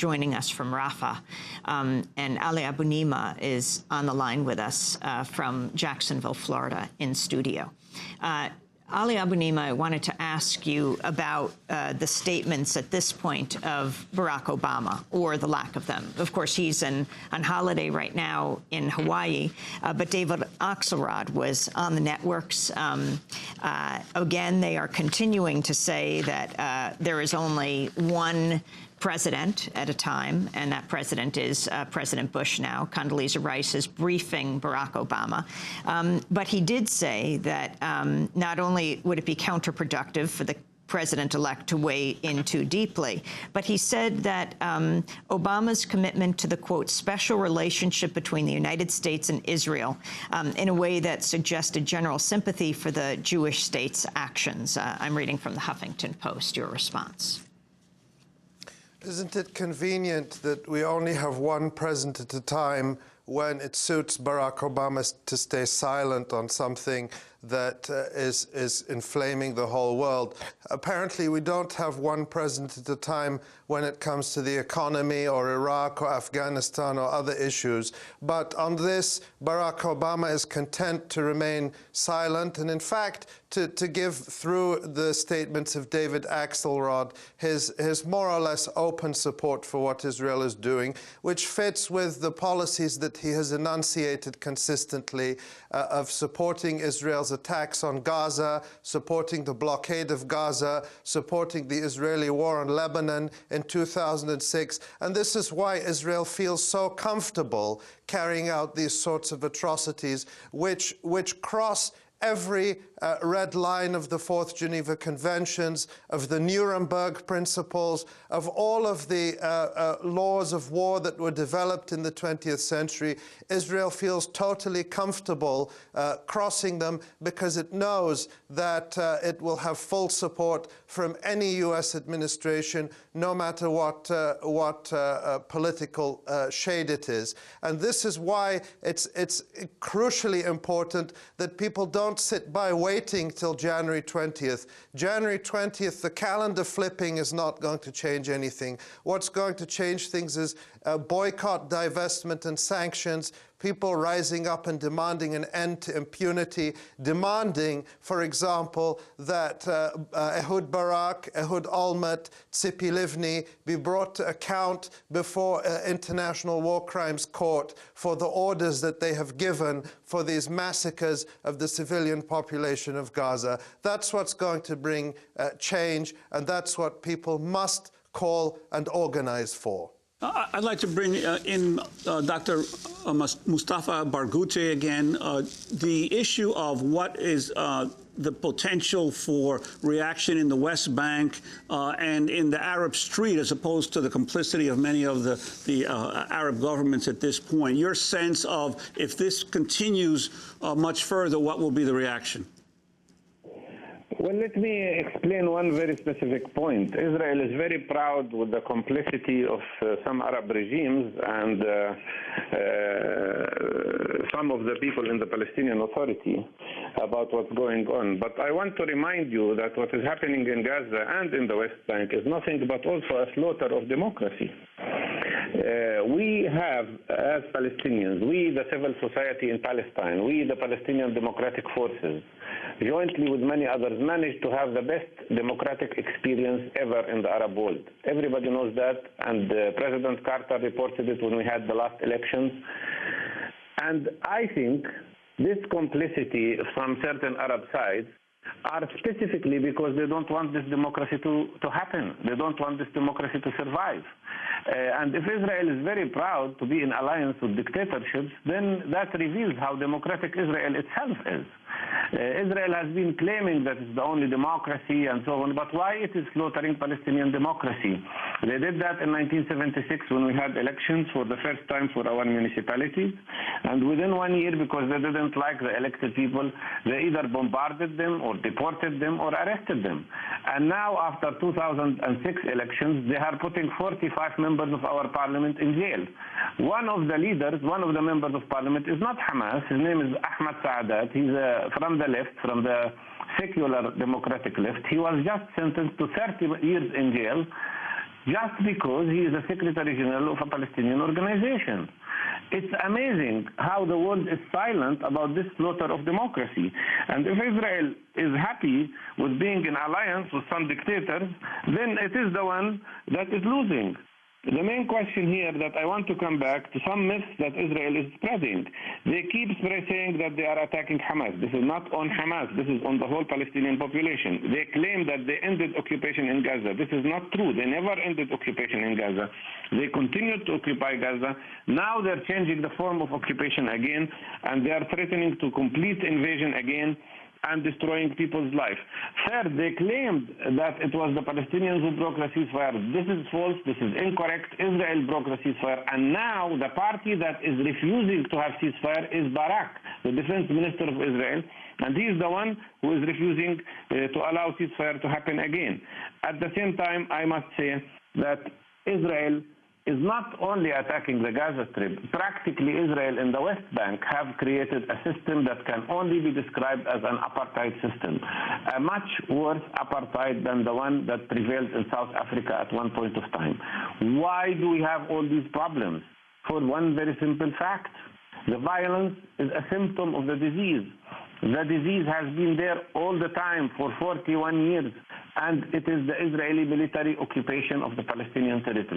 joining us from Rafah. And Ali Abunimah is on the line with us from Jacksonville, Florida, in studio. Ali Abunimah, I wanted to ask you about the statements at this point of Barack Obama, or the lack of them. Of course, he's on holiday right now in Hawaii, but David Axelrod was on the networks. Again, they are continuing to say that there is only one president at a time, and that president is President Bush now. Condoleezza Rice is briefing Barack Obama. But he did say that not only would it be counterproductive for the president-elect to weigh in too deeply, but he said that Obama's commitment to the, quote, special relationship between the United States and Israel in a way that suggested general sympathy for the Jewish state's actions. I'm reading from the Huffington Post, your response. Isn't it convenient that we only have one president at a time when it suits Barack Obama to stay silent on something that is inflaming the whole world? Apparently, we don't have one president at a time when it comes to the economy or Iraq or Afghanistan or other issues. But on this, Barack Obama is content to remain silent and, in fact, to give through the statements of David Axelrod his more or less open support for what Israel is doing, which fits with the policies that he has enunciated consistently of supporting Israel's attacks on Gaza, supporting the blockade of Gaza, supporting the Israeli war on Lebanon in 2006. And this is why Israel feels so comfortable carrying out these sorts of atrocities, which cross every red line of the Fourth Geneva Conventions, of the Nuremberg Principles, of all of the laws of war that were developed in the 20th century. Israel feels totally comfortable crossing them because it knows that it will have full support from any U.S. administration, no matter what political shade it is. And this is why it's crucially important that people don't sit by waiting till January 20th. January 20th, the calendar flipping is not going to change anything. What's going to change things is boycott, divestment, and sanctions, people rising up and demanding an end to impunity, demanding, for example, that Ehud Barak, Ehud âall-out, Tzipi Livni be brought to account before International War Crimes Court for the orders that they have given for these massacres of the civilian population of Gaza. That's what's going to bring change, and that's what people must call and organize for. I'd like to bring in Dr. Mustafa Barghouti again. The issue of what is the potential for reaction in the West Bank and in the Arab street, as opposed to the complicity of many of the Arab governments at this point. Your sense of, if this continues much further, what will be the reaction? Well, let me explain one very specific point. Israel is very proud with the complicity of some Arab regimes and some of the people in the Palestinian Authority about what's going on. But I want to remind you that what is happening in Gaza and in the West Bank is nothing but also a slaughter of democracy. We have, as Palestinians, we, the civil society in Palestine, we, the Palestinian Democratic Forces, jointly with many others, managed to have the best democratic experience ever in the Arab world. Everybody knows that, and President Carter reported it when we had the last elections. And I think this complicity from certain Arab sides are specifically because they don't want this democracy to happen. They don't want this democracy to survive. And if Israel is very proud to be in alliance with dictatorships, then that reveals how democratic Israel itself is. Israel has been claiming that it's the only democracy and so on, but why it is slaughtering Palestinian democracy? They did that in 1976 when we had elections for the first time for our municipalities, and within 1 year, because they didn't like the elected people, they either bombarded them or deported them or arrested them. And now, after 2006 elections, they are putting 45 members of our parliament in jail. One of the leaders, one of the members of parliament is not Hamas. His name is Ahmad Saadat. He's from the left, from the secular democratic left. He was just sentenced to 30 years in jail just because he is a Secretary General of a Palestinian organization. It's amazing how the world is silent about this slaughter of democracy. And if Israel is happy with being in alliance with some dictators, then it is the one that is losing. The main question here that I want to come back to some myths that Israel is spreading. They keep saying that they are attacking Hamas. This is not on Hamas. This is on the whole Palestinian population. They claim that they ended occupation in Gaza. This is not true. They never ended occupation in Gaza. They continued to occupy Gaza. Now they're changing the form of occupation again, and they are threatening to complete invasion again and destroying people's life. Third, they claimed that it was the Palestinians who broke the ceasefire. This is false. This is incorrect. Israel broke the ceasefire. And now the party that is refusing to have ceasefire is Barak, the defense minister of Israel. And he is the one who is refusing to allow ceasefire to happen again. At the same time, I must say that Israel is not only attacking the Gaza Strip. Practically, Israel and the West Bank have created a system that can only be described as an apartheid system, a much worse apartheid than the one that prevailed in South Africa at one point of time. Why do we have all these problems? For one very simple fact. The violence is a symptom of the disease. The disease has been there all the time for 41 years, and it is the Israeli military occupation of the Palestinian territory.